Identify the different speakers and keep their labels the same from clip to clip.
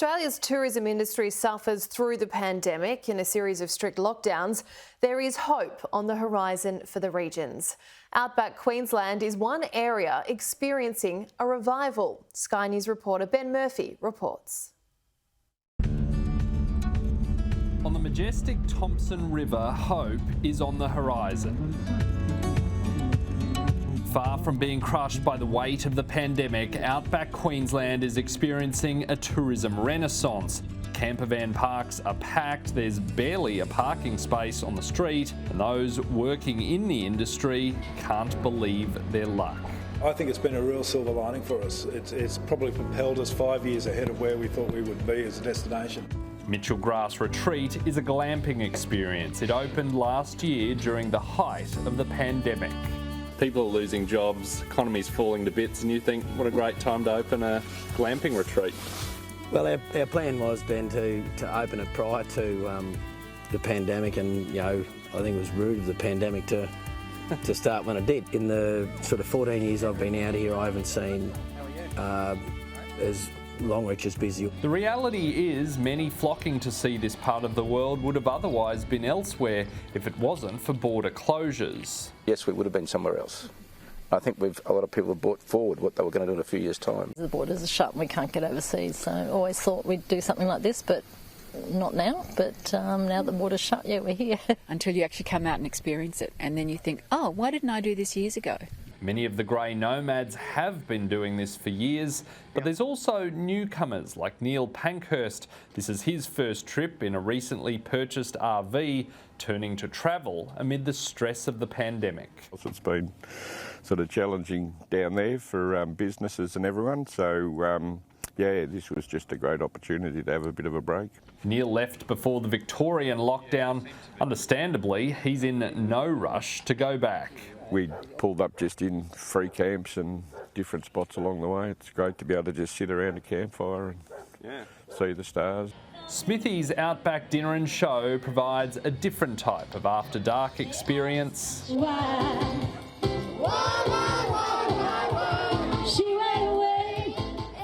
Speaker 1: Australia's tourism industry suffers through the pandemic in a series of strict lockdowns. There is hope on the horizon for the regions. Outback Queensland is one area experiencing a revival. Sky News reporter Ben Murphy reports.
Speaker 2: On the majestic Thompson River, hope is on the horizon. Far from being crushed by the weight of the pandemic, Outback Queensland is experiencing a tourism renaissance. Campervan parks are packed, there's barely a parking space on the street, and those working in the industry can't believe their luck.
Speaker 3: I think it's been a real silver lining for us. It's probably propelled us 5 years ahead of where we thought we would be as a destination.
Speaker 2: Mitchell Grass Retreat is a glamping experience. It opened last year during the height of the pandemic.
Speaker 4: People are losing jobs, economy's falling to bits, and you think, what a great time to open a glamping retreat.
Speaker 5: Well, our plan was, Ben, to open it prior to the pandemic, and I think it was rude of the pandemic to start when it did. In the sort of 14 years I've been out here, I haven't seen as Longreach is busy.
Speaker 2: The reality is many flocking to see this part of the world would have otherwise been elsewhere if it wasn't for border closures.
Speaker 6: Yes, we would have been somewhere else. I think a lot of people have brought forward what they were going to do in a few years' time.
Speaker 7: The borders are shut and we can't get overseas, so I always thought we'd do something like this, but not now. But now the border's shut, yeah, we're here.
Speaker 8: Until you actually come out and experience it, and then you think, oh, why didn't I do this years ago?
Speaker 2: Many of the grey nomads have been doing this for years, but there's also newcomers like Neil Pankhurst. This is his first trip in a recently purchased RV, turning to travel amid the stress of the pandemic.
Speaker 9: It's been sort of challenging down there for businesses and everyone, so this was just a great opportunity to have a bit of a break.
Speaker 2: Neil left before the Victorian lockdown. Understandably, he's in no rush to go back.
Speaker 9: We pulled up just in free camps and different spots along the way. It's great to be able to just sit around a campfire and see the stars.
Speaker 2: Smithy's Outback Dinner and Show provides a different type of after-dark experience.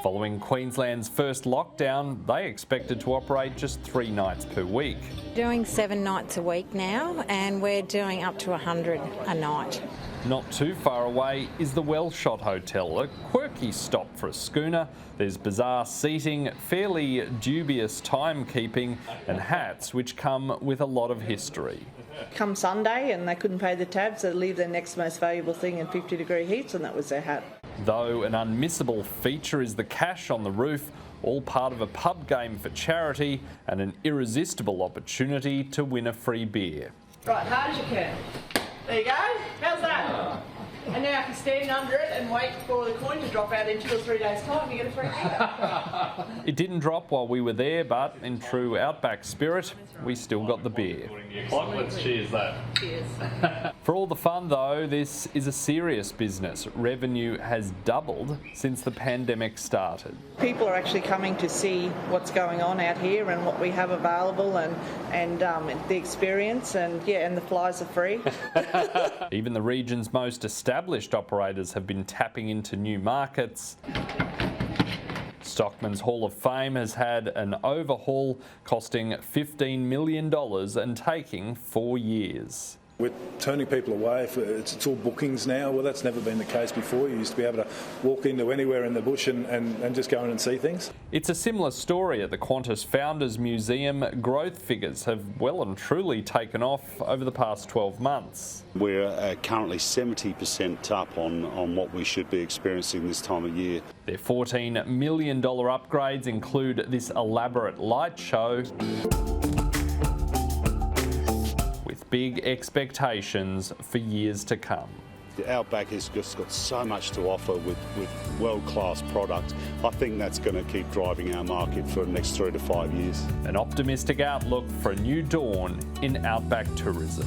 Speaker 2: Following Queensland's first lockdown, they expected to operate just 3 nights per week.
Speaker 10: Doing 7 nights a week now, and we're doing up to 100 a night.
Speaker 2: Not too far away is the Wellshot Hotel, a quirky stop for a schooner. There's bizarre seating, fairly dubious timekeeping, and hats which come with a lot of history.
Speaker 11: Come Sunday and they couldn't pay the tabs, they'd leave their next most valuable thing in 50-degree heats, and that was their hat.
Speaker 2: Though an unmissable feature is the cash on the roof, all part of a pub game for charity and an irresistible opportunity to win a free beer.
Speaker 11: Right, hard as you can. There you go. How's that? And now I can stand under it and wait for the coin to drop out in 2 or 3 days' time. You get a free beer.
Speaker 2: It didn't drop while we were there, but in true Outback spirit, we still got the beer.
Speaker 4: Let's cheers that.
Speaker 11: Cheers.
Speaker 2: For all the fun though, this is a serious business. Revenue has doubled since the pandemic started.
Speaker 11: People are actually coming to see what's going on out here and what we have available, and the experience, and the flies are free.
Speaker 2: Even the region's most established operators have been tapping into new markets. Stockman's Hall of Fame has had an overhaul costing $15 million and taking 4 years.
Speaker 3: We're turning people away. It's all bookings now. Well, that's never been the case before. You used to be able to walk into anywhere in the bush and just go in and see things.
Speaker 2: It's a similar story at the Qantas Founders Museum. Growth figures have well and truly taken off over the past 12 months.
Speaker 12: We're currently 70% up on what we should be experiencing this time of year.
Speaker 2: Their $14 million upgrades include this elaborate light show, big expectations for years to come.
Speaker 12: The Outback has just got so much to offer with world-class product. I think that's going to keep driving our market for the next 3 to 5 years.
Speaker 2: An optimistic outlook for a new dawn in Outback tourism.